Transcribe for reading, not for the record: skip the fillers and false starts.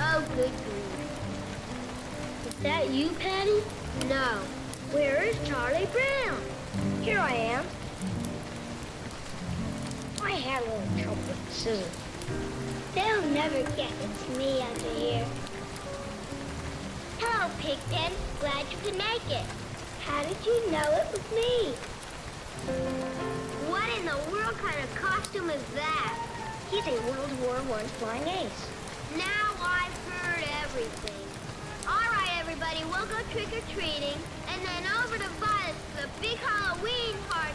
Oh, good grief. Is that you, Patty? No. Where is Charlie Brown? Here I am. I had a little trouble with the scissors. They'll never get it. It's me under here. Hello, Pigpen. Glad you could make it. How did you know it was me? What in the world kind of costume is that? He's a World War I flying ace. Now I've heard everything. All right, everybody, we'll go trick-or-treating, and then over to Violet's for the big Halloween party.